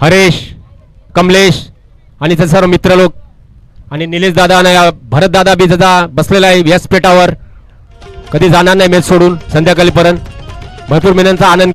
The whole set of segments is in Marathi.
हरेश, कमलेश आणि ते सर्व मित्र लोक आणि निलेश दादा आणि भरत दादा बी दादा बसलेला आहे व्यासपीठावर. कधी जाणार नाही मॅच सोडून संध्याकाळीपर्यंत. भरपूर महिन्यांचा आनंद.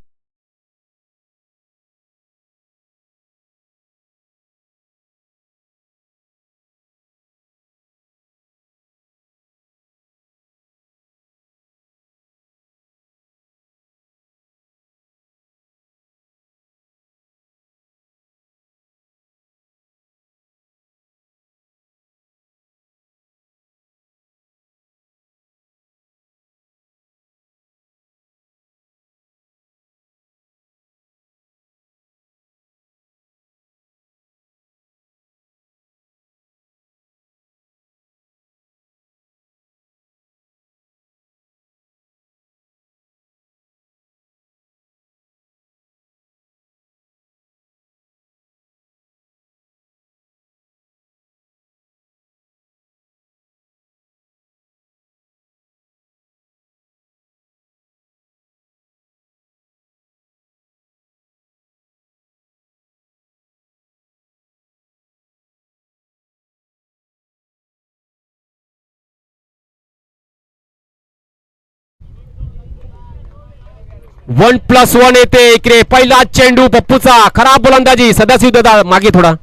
वन प्लस वन येते इकडे. पहिला चेंडू पप्पूचा. खराब गोलंदाजी. सदाशिव दादा मागे थोडा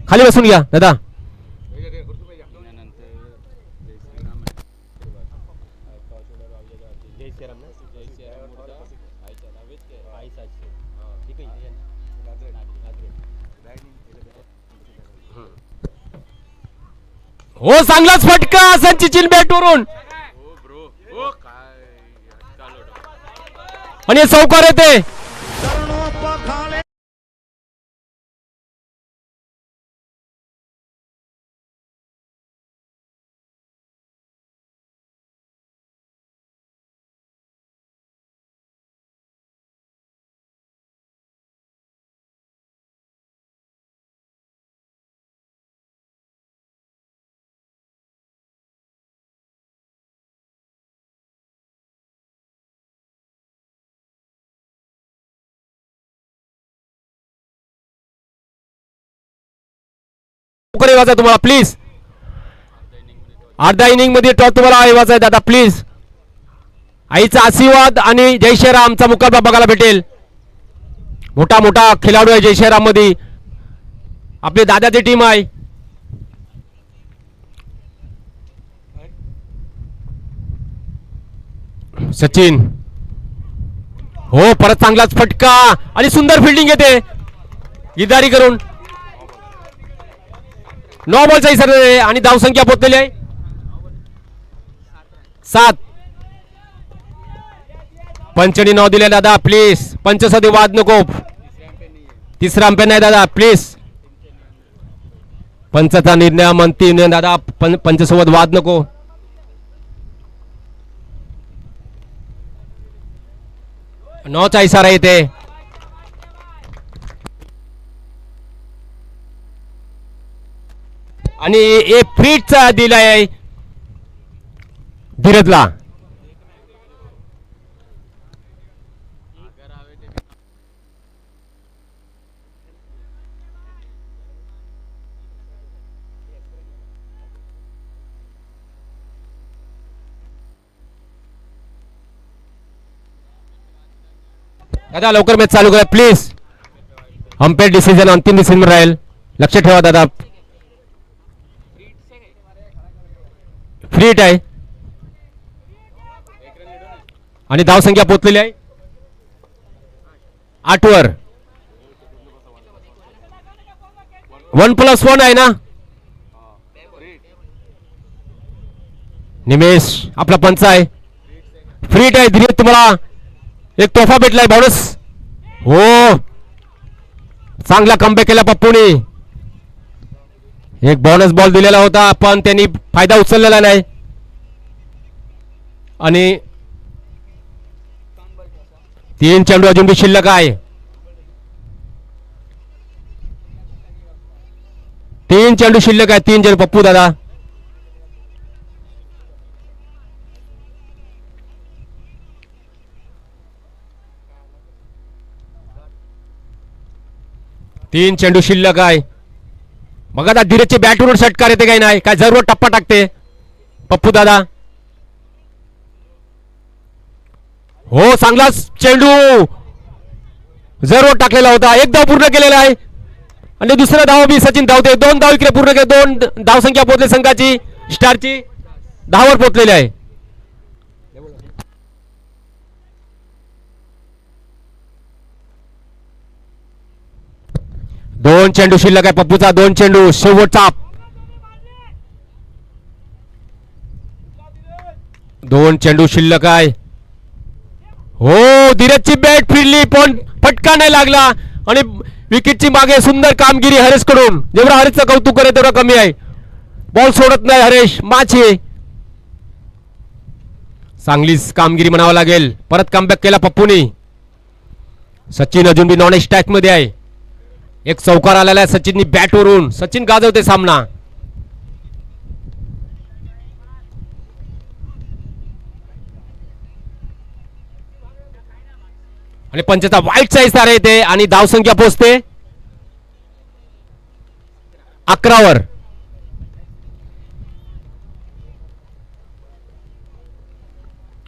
खाली बसून घ्या दादा. हो चांगलाच फटका संचिन बॅटवरून आणि चौकार येते. वाजा तुम्हाला प्लीज. अर्धा इनिंग मध्ये टॉप तुम्हाला वाजा आहे दादा प्लीज. आईचा आशीर्वाद आणि जय श्रीरामचा मुकाबला बघायला भेटेल. मोठा मोठा खेळाडू आहे जय श्रीराम मध्ये. आपली दादाची टीम आहे. सचिन हो परत चांगलाच फटका आणि सुंदर फिल्डिंग येते गिरदारी करून. 9 बॉलचा इशारा आणि धावसंख्या पोहोचलेली आहे 7. पंचनी 9 दिले दादा प्लीज. पंचसाठी वाद नको. तिसरा अंपेअर नाही दादा प्लीज. पंचाचा निर्णय म्हणती दादा. पंचसोबत वाद नको. नौचा इशारा येते. आणि एक फ्रीटचा दिलाय धीरजला. दादा लवकर मॅच चालू करा प्लीज. अंपायर डिसिजन अंतिम डिसिजन राहील. लक्ष ठेवा दादा. फ्रीट आहे आणि धावसंख्या पोहोचलेली आहे 8 वर. 1+1 आहे ना. निमेश आपला पंच आहे. फ्रीट आहे. धीरे तुम्हाला एक तोफा भेटलाय बोनस. हो चांगला कमबॅक केला पप्पूने. एक बोनस बॉल दिलेला होता पण त्यांनी फायदा उचललेला नाही. आणि 3 चेंडू अजून बी शिल्लक आहे. 3 चेंडू शिल्लक आहे. 3 चेंडू पप्पू दादा. तीन चेंडू शिल्लक आहे. बघा आता धीरजची बॅटवरून षटकार येते काही नाही, काय जरूर टप्पा टाकते पप्पू दादा. हो चांगला चेंडू जरूर टाकलेला होता. एक धाव पूर्ण केलेला आहे आणि दुसरा धाव बी सचिन धावते. 2 धाव इकडे पूर्ण केले. 2 धाव संख्या पोहोचली संघाची स्टारची 10 वर पोहोचलेली आहे. दोन चेंडू शिल्लक आहे पप्पूचा. 2 चेंडू शेवटचा. 2 चेंडू शिल्लक आहे. हो धीरजची बॅट फिरली पण फटका नाही लागला आणि विकेटची मागे सुंदर कामगिरी हरेश कडून. जेवढा हरेशचं कौतुक करे तेवढं कमी आहे. बॉल सोडत नाही हरेश माचे. चांगलीच कामगिरी म्हणावं लागेल. परत कमबॅक केला पप्पूनी. सचिन अजून बी नॉन स्ट्राईक मध्ये आहे. एक चौकार आलेला आहे सचिननी बॅटवरून. सचिन गाजवते सामना. आणि पंचाचा वाईटचा इशारा येते आणि धावसंख्या पोहोचते 11 वर.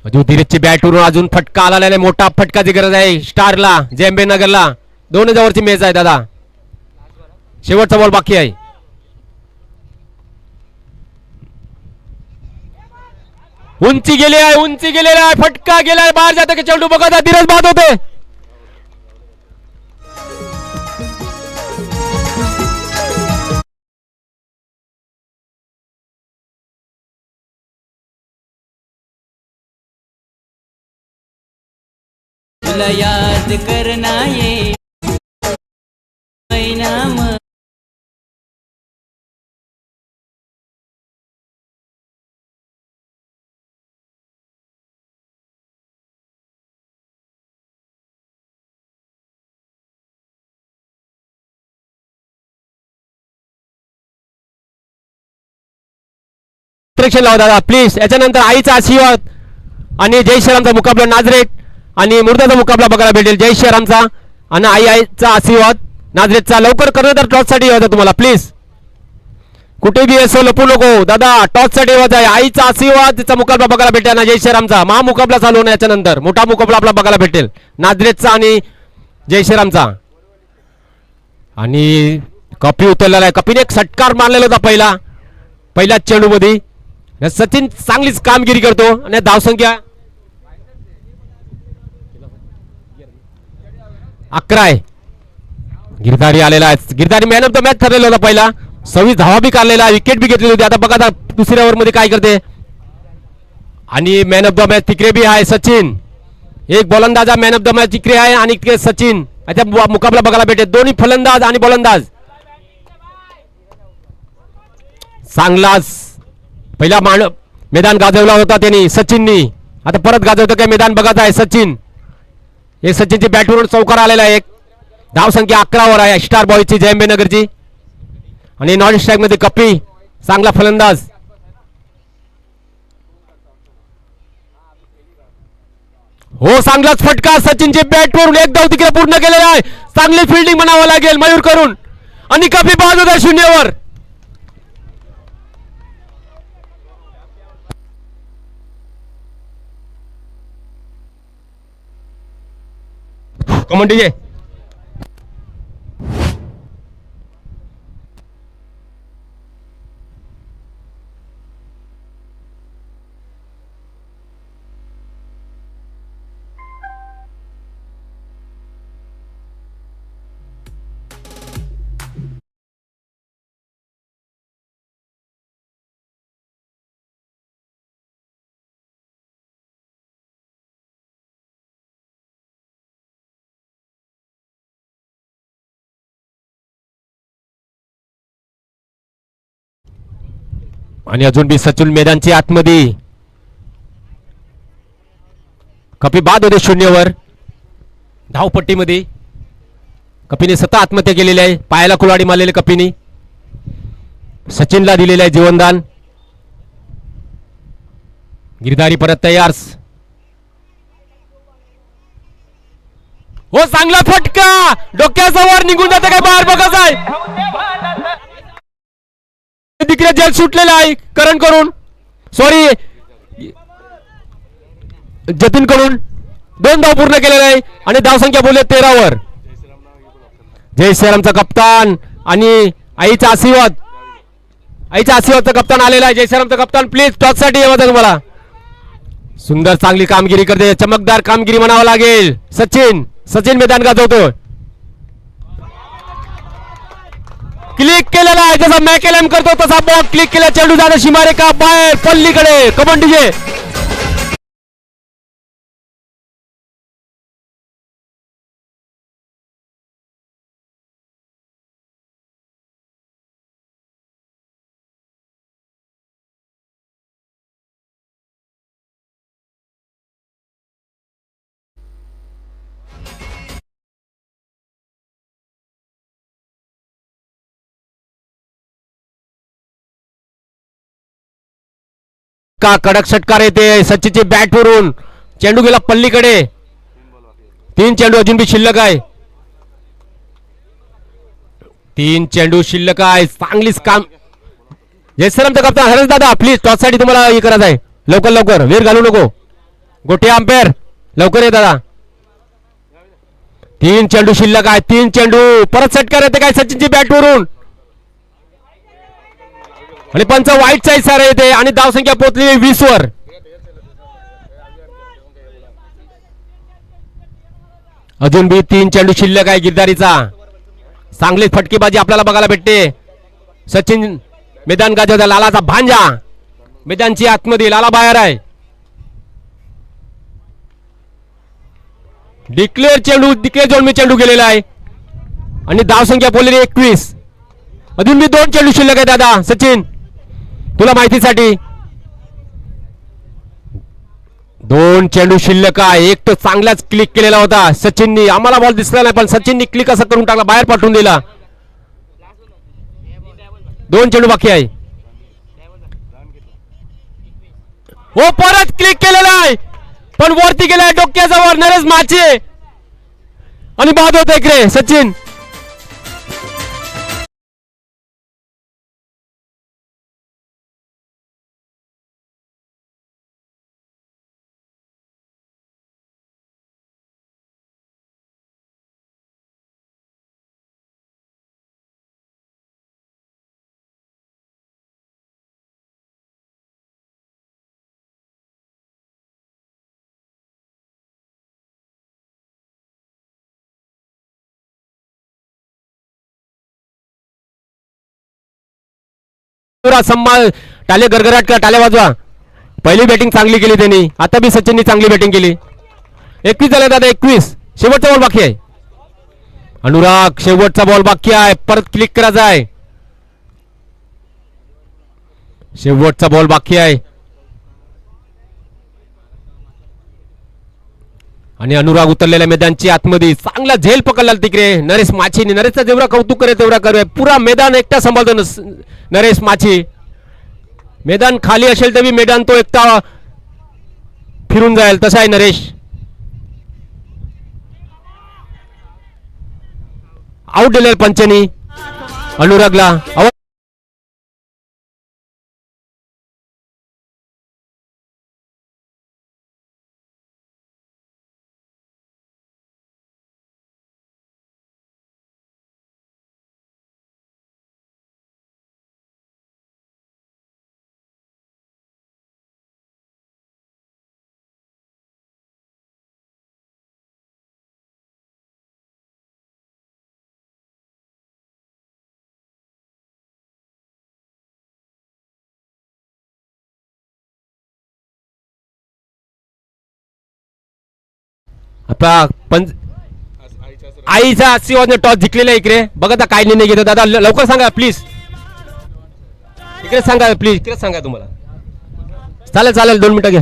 अजून धीरजची बॅटवरून अजून फटका आलेला आहे. मोठा फटकाची गरज आहे स्टारला. जेएमबी नगरला 2 ओव्हरची मॅच आहे दादा. शेवटचा बॉल बाकी आहे. उंची गेली आहे. उंची गेलेला आहे. फटका गेलाय बाहेर जातो की चेंडू बघा धीरज बाद होते. तुला याद करना ये नाम. लावा दादा प्लीज. याच्यानंतर आईचा आशीर्वाद आणि जय श्रीरामचा मुकाबला नाझरेट आणि मुर्दाचा मुकाबला बघायला भेटेल. जय श्रीरामचा आणि आईचा आशीर्वाद नाझरेटचा. लवकर करणं टॉस साठी होता तुम्हाला प्लीज. कुठे बी असो लपू नको दादा. टॉस साठी होत आहे. आईचा आशीर्वाद तिचा मुकाबला बघायला भेटेल ना. जय श्रीरामचा महा मुकाबला चालू होणार. याच्यानंतर मोठा मुकाबला आपला बघायला भेटेल नाझरेटचा आणि जय श्रीरामचा. आणि कपी उतरलेला आहे. कपीने एक षटकार मारलेला होता पहिल्याच चेंडू मध्ये. सचिन चांगलीच कामगिरी करतो आणि धावसंख्या 11 आहे. गिरधारी आलेला आहे. Girdhari man of the match ठरलेला होता पहिला. 26 धावा बी काढलेला. विकेट बी घेतलेली होती. आता बघा आता दुसऱ्या ओव्हर मध्ये काय करते. आणि मॅन ऑफ द मॅच तिकडे बी आहे सचिन. एक गोलंदाजा मॅन ऑफ द मॅच तिकडे आहे आणि तिकडे सचिन. आता मुकाबला बघायला भेटेल. दोन्ही फलंदाज आणि गोलंदाज. चांगलाच पहिला मैदान गाजवला होता त्यांनी सचिननी. आता परत गाजवतो काय मैदान बघत आहे सचिन. एक सचिनची बॅटवरून चौकार आलेला आहे. एक धावसंख्या 11 वर आहे स्टार बॉयची जेएमबी नगरची. आणि नॉन स्ट्राईक मध्ये कपी चांगला फलंदाज. हो चांगलाच फटका सचिनची बॅटवरून. एक धाव तिकडे पूर्ण केलेला आहे. चांगली फिल्डिंग म्हणावं लागेल मयूर करून. आणि कपी बाद होता 0 वर. कमन डीजे. आणि अजून बी सचिन मैदानची आतमध्ये. कपी बाद होते 0 वर धावपट्टीमध्ये. कपीने स्वतः आत्महत्या केलेली आहे. पायाला कुलाडी मारलेले कपीने. सचिनला दिलेले आहे जीवनदान. गिरधारी परत तयार. हो चांगला फटका डोक्याचा वर निघून जाते काय बाहेर बघत आहे तिकडे जल सुटलेला आहे करण करून सॉरी जतीन कडून 2 धाव पूर्ण केलेला आहे आणि धावसंख्या बोलले 13 वर जय श्रीरामचा कप्तान आणि आईचा आशीर्वादचा कप्तान आलेला आहे जय श्रीरामचा कप्तान प्लीज टॉस साठी येवा तुम्हाला सुंदर चांगली कामगिरी करते चमकदार कामगिरी म्हणावं लागेल सचिन मैदान गाजवतो क्लिक केलेला आहे जसा मॅकेलॅम करतो तसा बॉल क्लिक केला चेंडू जाणं सीमारेखा बाहेर पल्लीकडे कबड्डीचे का कडक षटकार येते सचिनची बॅट वरून चेंडू गेला पल्लीकडे 3 चेंडू अजून बी शिल्लक आहे 3 चेंडू शिल्लक आहे चांगलीच काम जयसरामचा कप्तान हरेश दादा प्लीज टॉस साठी तुम्हाला हे करायचं आहे लवकर वेळ घालू नको गोटे अंपेअर लवकर ये दादा 3 चेंडू शिल्लक आहे 3 चेंडू परत षटकार येते काय सचिनची बॅट वरून आणि पंच वाईटचा इशारा येते आणि धावसंख्या पोहोचली 20 वर अजून बी 3 चेंडू शिल्लक आहे गिरदारीचा चांगली फटकेबाजी आपल्याला बघायला भेटते सचिन मैदान गाजवता लालाचा भांजा मैदानची आतमध्ये लाला बाहेर आहे डिक्लेअर झोन मी चेंडू गेलेला आहे आणि धावसंख्या बोललेली 21 अजून मी 2 चेंडू शिल्लक आहे दादा सचिन तुला माहितीसाठी 2 चेंडू शिल्लक आहे एक तर चांगलाच क्लिक केलेला होता सचिननी आम्हाला बॉल दिसला नाही पण सचिननी क्लिक असं करून टाकला बाहेर पाठवून दिला 2 चेंडू बाकी आहे हो परत क्लिक केलेला आहे पण वरती गेलाय डोक्याजवळ नरेश माचे आणि बाद होत इकडे सचिन सम्मान टाले गरगराट का टाले वाजवा पहिली बॅटिंग चांगली केली त्यांनी आता बी सचिननी चांगली बॅटिंग केली 21 झाले दादा 21 शेवटचा बॉल बाकी आहे अनुराग शेवटचा बॉल बाकी आहे परत क्लिक करायचा आहे शेवटचा बॉल बाकी आहे आणि अनुराग उतरलेल्या मैदानची आतमध्ये चांगला झेल पकडला तिकडे नरेश माचीने नरेशचा जेवढा कौतुक करे तेवढा करे पुरा मैदान एकटा सांभाळतो नरेश माची मैदान खाली असेल तरी मैदान तो एकटा फिरून जाईल तसा आहे नरेश आउट दिले पंचनी अनुरागला आता आईचा आशीर्वाद टॉस जिंकलेला इकडे बघा आता काय निर्णय घेतो दादा लवकर सांगा प्लीज इकडे सांगा प्लीज इकडे सांगा तुम्हाला चालेल 2 मिनिटं घ्या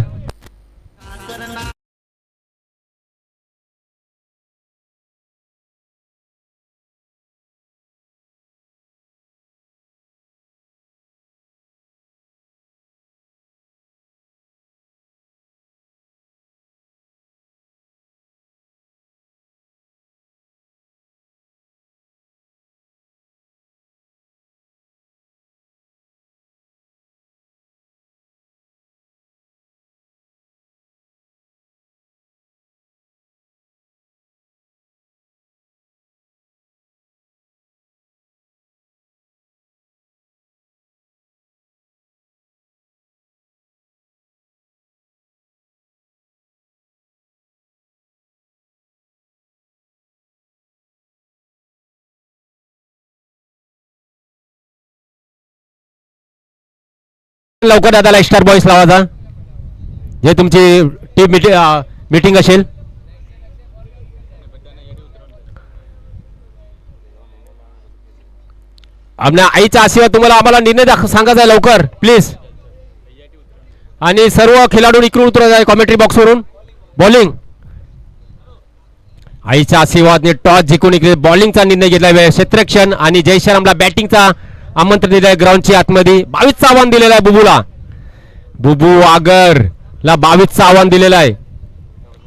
लवकर दादाला स्टार बॉईस लावायचा जे तुमची टीम मीटिंग असेल. आपल्या आईचा आशीर्वाद तुम्हाला आम्हाला निर्णय सांगायचा आहे लवकर प्लीज. आणि सर्व खेळाडू इकडून उतरत आहे कॉमेंट्री बॉक्सवरून. बॉलिंग आईच्या आशीर्वादने टॉस जिंकून इकडे बॉलिंगचा निर्णय घेतला. क्षेत्रक्षण आणि जयश्रामला बॅटिंगचा आमंत्रण दिलं आहे ग्राउंडची आतमध्ये. 22चं आव्हान दिलेलं आहे बुबूला. बुबू आगरला 22चं आव्हान दिलेलं आहे.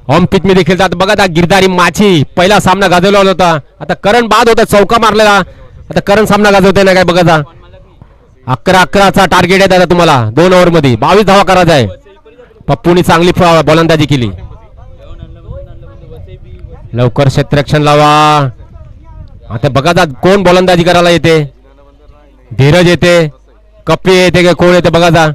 होम पिच मध्ये खेळतात बघा. आता गिरधारी माची पहिला सामना गाजवला होता. आता करण बाद होता चौका मारलेला. आता करण सामना गाजवते ना काय बघा. 11-11चा टार्गेट आहे दादा तुम्हाला 2 ओव्हर मध्ये 22 धावा करायचा आहे. पप्पूनी चांगली गोलंदाजी केली. लवकर क्षेत्ररक्षण लावा. आता बघा कोण गोलंदाजी करायला येते. धीरज येते कप्पी येते का कोण येते बघा.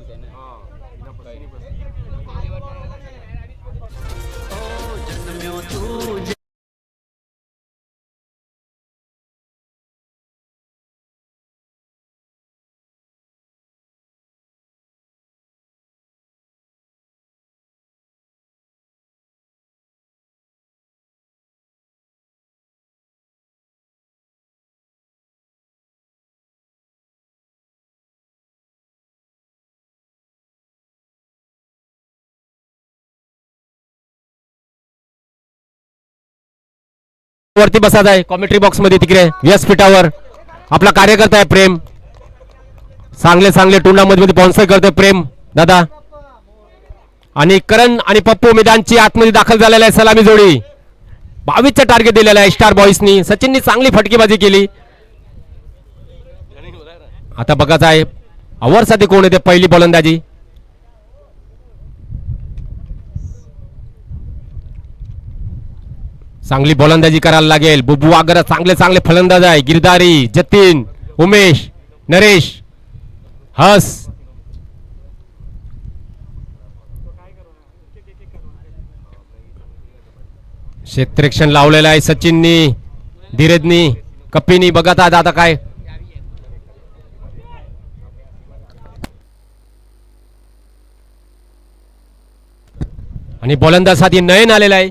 वरती बसायचा आहे कॉमेंट्री बॉक्स मध्ये तिकडे व्यासपीठावर. आपला कार्यकर्ता आहे प्रेम. चांगले टुर्नामेंट मध्ये स्पॉन्सर करते प्रेम दादा. आणि करण आणि पप्पू मैदानची आतमध्ये दाखल झालेला आहे. सलामी जोडी 22चा टार्गेट दिलेला आहे स्टार बॉईजनी. सचिननी चांगली फटकेबाजी केली. आता बघायचं आहे ओव्हरसाठी कोण येते पहिली गोलंदाजी. चांगली गोलंदाजी करायला लागेल. बुबू आगर चांगले फलंदाज आहे. गिरधारी जतीन उमेश नरेश हस. क्षेत्ररक्षण लावलेलं आहे सचिननी धीरजनी कप्पीनी बघा. आता काय आणि गोलंदाजसाठी नयन आलेला आहे.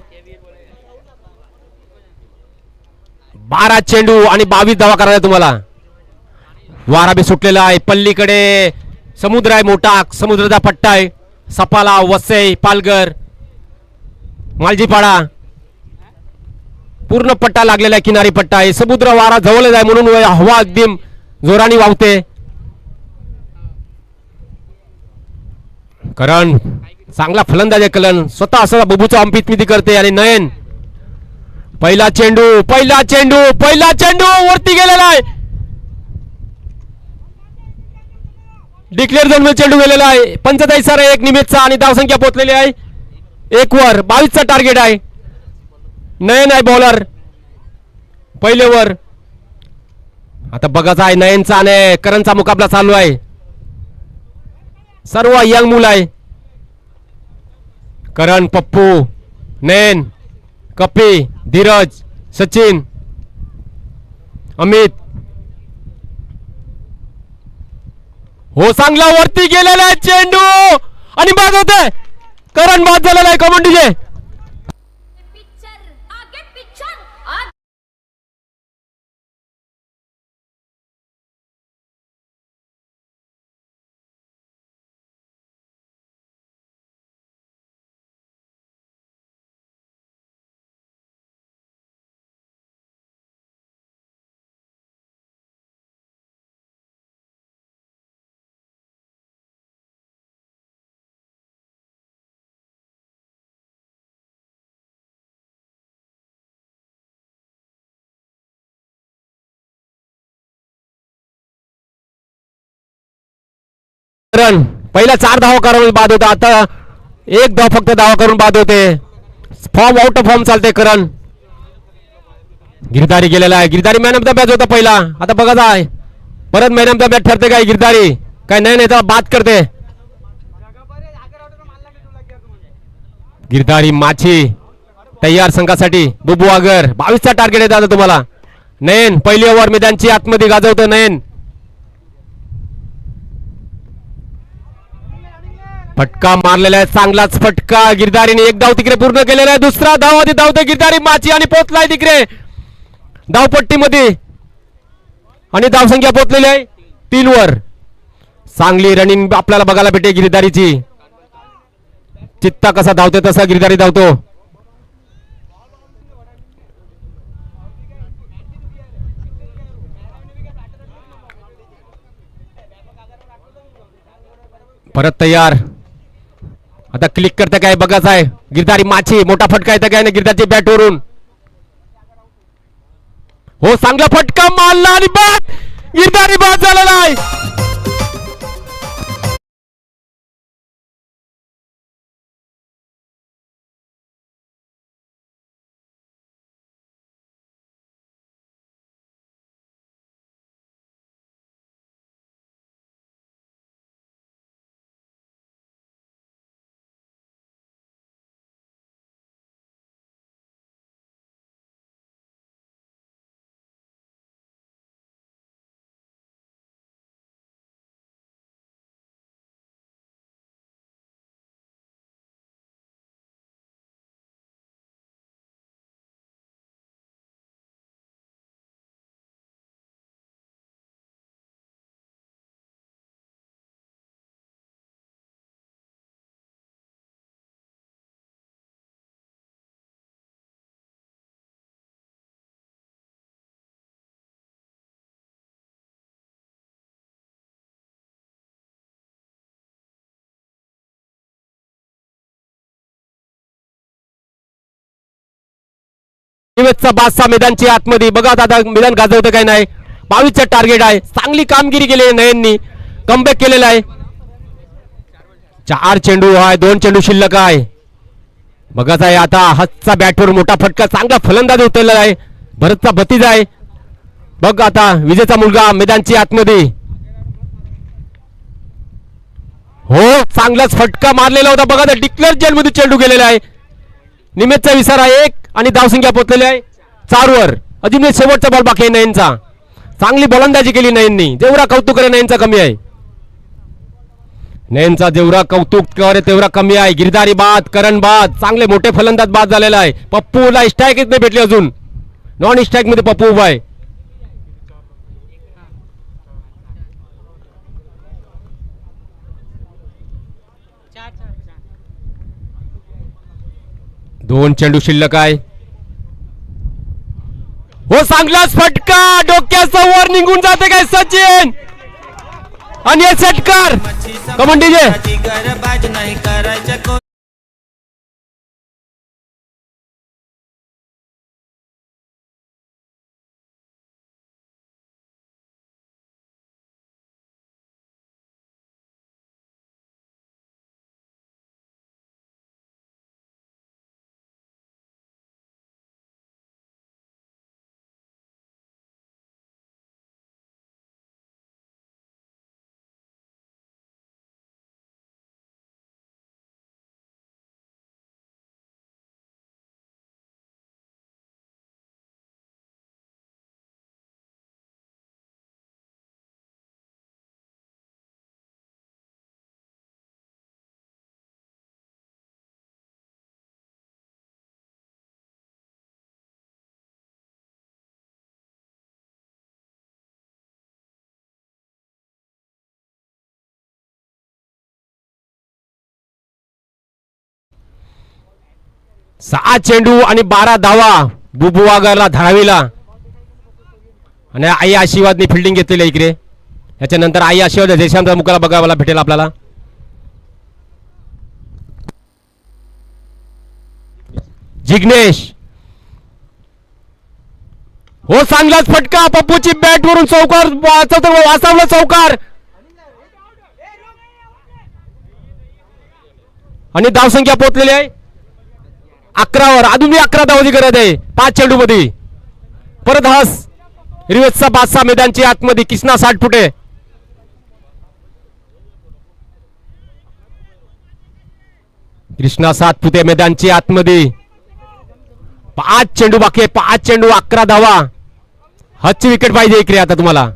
12 चेंडू आणि 22 धावा करायचा तुम्हाला. वारा बी सुटलेला आहे. पल्लीकडे समुद्र आहे मोठा. समुद्राचा पट्टा आहे. सपाला वसई पालघर मालजीपाडा पूर्ण पट्टा लागलेला आहे. किनारी पट्टा आहे. समुद्र वारा जवळच आहे म्हणून हवा अगदी जोराने वाहते. करण चांगला फलंदाज आहे. करण स्वतः असं बुबूचा अंपित मिती करते. आणि नयन पहिला चेंडू वरती गेलेला आहे. डिक्लेअर झोन चेंडू गेलेला आहे. 45 एक निमित्तचा आणि धावसंख्या पोहोचलेली आहे 1 वर. 22चा टार्गेट आहे. नयन आहे बॉलर पहिले वर. आता बघायचा आहे नयनचा आणि करणचा मुकाबला चालू आहे. सर्व यंग मुलं आहे. करण पप्पू नयन कपी धीरज सचिन अमित. हो चांगला वरती गेलेला आहे चेंडू आणि बाद होते. करण बाद झालेला आहे कमेंटीचे. पहिला 4 धावा करून बाद होता. आता 1 धाव फक्त धावा करून बाद होते. फॉर्म आउट ऑफ फॉर्म चालते. करण गिरधारी गेलेला आहे. Girdhari man of the match होता पहिला. आता बघा जाय परत मॅन ऑफ द मॅच ठरते काय गिरधारी काय नाही तर बाद करते. गिरधारी माची तयार संघासाठी. बुबू आगर 22चा टार्गेट आहे आता तुम्हाला. नयन पहिली ओव्हर मैदानची आतमध्ये गाजवतो. नयन फटका मारलेला आहे, चांगलाच फटका. गिरधारीने एक धाव तिकडे पूर्ण केलेला आहे. दुसरा धाव आधी धावते गिरधारी माची आणि पोहोचलाय तिकडे धावपट्टीमध्ये आणि धावसंख्या पोहोचलेली आहे 3 वर. चांगली रनिंग आपल्याला बघायला भेटे गिरधारीची. चित्ता कसा धावते तसा गिरधारी धावतो. परत तयार. आता क्लिक करते काय बघायचं आहे. गिरधारी माची मोठा फटका येतं काय ना गिरधारीच्या बॅटवरून. हो चांगला फटका मारला आणि बाद. गिरधारी बाद झालेला आहे. निवेदचा बादशाह मैदानची आतमध्ये बघा दादा मैदान गाजवतं काय नाही. 22चं टार्गेट आहे. चांगली कामगिरी केली नयननी. कमबॅक केलेला आहे. 4 चेंडू आहे. 2 चेंडू शिल्लक आहे. बघाच आहे आता हातचा बॅटवर मोठा फटका. चांगला फलंदाज उतरलेला आहे. भरतचा भतीज आहे. बघ आता विजेचा मुलगा मैदानची आतमध्ये. हो चांगलाच फटका मारलेला होता. बघा डिक्लेअर जेलमध्ये चेंडू गेलेला आहे. निमेशचा विसारा 1 आणि धावसंख्या पोहोचलेली आहे 4 वर. अजून शेवटचा बॉल बाकी आहे नयनचा. चांगली गोलंदाजी केली नयननी. जेवढा कौतुक करे नयनचा कमी आहे. नयनचा जेवढा कौतुक करे तेवढा कमी आहे. गिरधारी बाद, करण बाद, चांगले मोठे फलंदाज बाद झालेला आहे. पप्पूला स्ट्राईकच नाही भेटली अजून. नॉन स्ट्राईक मध्ये पप्पू उभा आहे. दोन चेंडू शिल्लक आहे. हो चांगलाच फटका. डोक्याचं वर निघून जाते काय सचिन आणि हे षटकार कमंडीजे. सहा चेंडू आणि 12 धावा बुबुवागरला धारावीला. आणि आई आशीर्वादनी फिल्डिंग घेतलेली आहे इकडे. याच्यानंतर आई आशीर्वाद देशांचा मुकाला बघायला भेटेल आपल्याला. जिग्नेश हो चांगलाच फटका. पप्पूची बॅट वरून चौकार वाचवला चौकार आणि धावसंख्या पोहोचलेली आहे 11 वर. अजून 11 धावांची गरज आहे 5 चेंडू मध्ये. परत हस रिवेजचा बादशाह मैदानची आतमध्ये. किसना 60 फुटे. कृष्णा 7 फुटे मैदानची आतमध्ये. 5 चेंडू बाकी आहे. 5 चेंडू 11 धावा. हजची विकेट पाहिजे इकडे आता तुम्हाला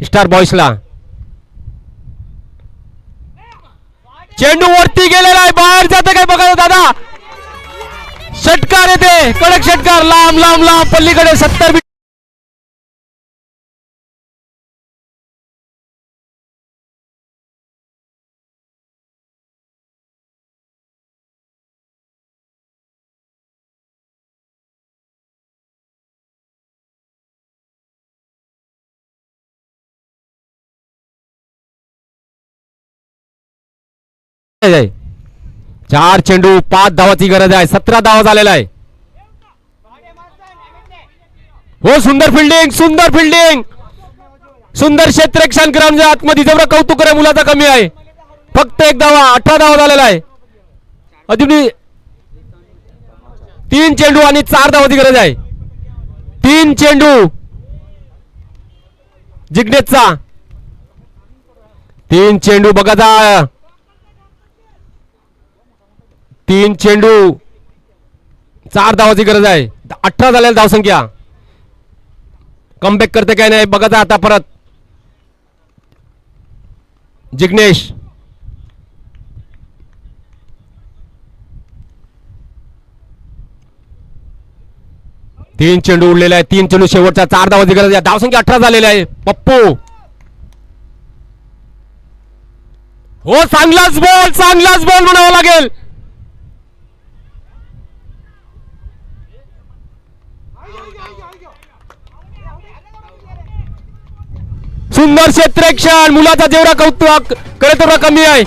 स्टार बॉयजला. चेंडू वरती गेलेला आहे, बाहेर जाते काय बघा दादा. षटकार येते, कडक षटकार, लांब लांब लांब पल्लीकडे 70 आहे. 4 चेंडू 5 धावाची गरज आहे. 17 धावा झालेला आहे. हो सुंदर फिल्डिंग, सुंदर फिल्डिंग, सुंदर क्षेत्ररक्षण ग्राउंडच्या आतमध्ये. जेवढं कौतुक आहे मुलाचा कमी आहे. फक्त 1 धावा, 18 धावा झालेला आहे. अजूनही 3 चेंडू आणि 4 धावाची गरज आहे. 3 चेंडू जिग्नेशचा, 3 चेंडू बघा जा, 3 चेंडू 4 धावाची गरज आहे. 18 झालेली धावसंख्या. कमबॅक करते काय नाही बघा आता परत जिग्नेश. 3 चेंडू उरलेला आहे. 3 चेंडू शेवटचा, 4 धावाची गरज आहे. धावसंख्या 18 झालेली आहे. पप्पू हो चांगलाच बॉल, चांगलाच बॉल म्हणावा लागेल. सुंदर क्षेत्ररक्षण, मुलाचा जेवढा कौतुक करे तेवढा कमी आहे.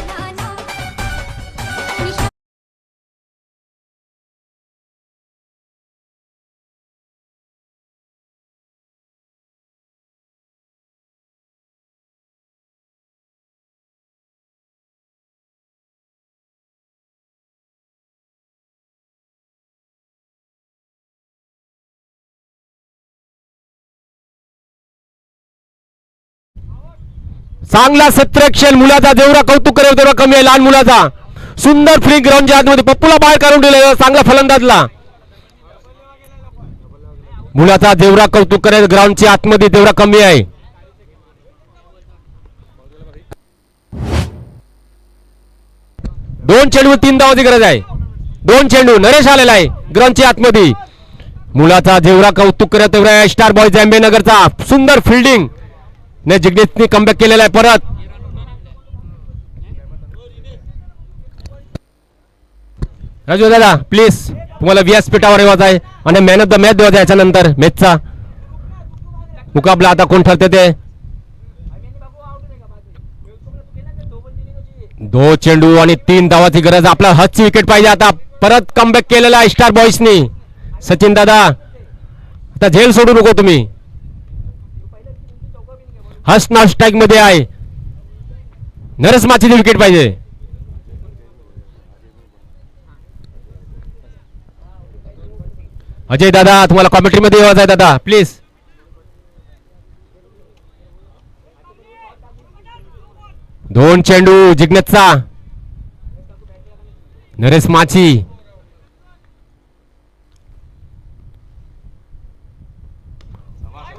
चांगला क्षेत्ररक्षण, मुलाचा जेवढा कौतुक करेल तेवढा कमी आहे. लहान मुलाचा सुंदर फ्री ग्राउंडच्या आतमध्ये पप्पूला बाहेर काढून दिलं. चांगला फलंदाजला. मुलाचा जेवढा कौतुक करेल ग्राउंडच्या आतमध्ये तेवढा कमी आहे. दोन चेंडू 3 धावाची गरज आहे. 2 चेंडू. नरेश आलेला आहे ग्राउंडच्या आतमध्ये. मुलाचा जेवढा कौतुक करेल तेवढा स्टार बॉय जांबेनगरचा. सुंदर फिल्डिंग ने जिग्नेशने कमबॅक केलेला आहे. परत राजू दादा प्लीज, तुम्हाला व्यासपीठावर येवायचं आहे आणि मॅन ऑफ द मॅच द्यायचा. याच्यानंतर मॅचचा मुकाबला आता कोण ठरते ते. 2 चेंडू आणि 3 धावाची गरज. आपला हजची विकेट पाहिजे आता. परत कमबॅक केलेला आहे स्टार बॉयजनी. सचिन दादा आता झेल सोडू नको तुम्ही. हस नाव स्ट्राईक मध्ये आहे. नरेश माचीची विकेट पाहिजे. अजय दादा तुम्हाला कॉमेंट्री मध्ये यायचं आहे दादा प्लीज. दोन चेंडू जिग्नेशचा. नरेश माची.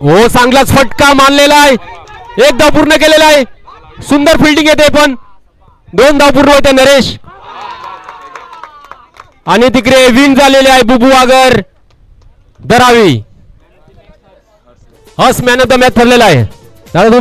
ओ चांगलाच फटका मानलेला आहे. 1 धाव पूर्ण केलेला आहे. सुंदर फिल्डिंग येते पण 2 धाव पूर्ण होते नरेश. आणि तिकडे विन झालेले आहे बुबू आगर दरावी. हस मॅन ऑफ द मॅच ठरलेला आहे दादा.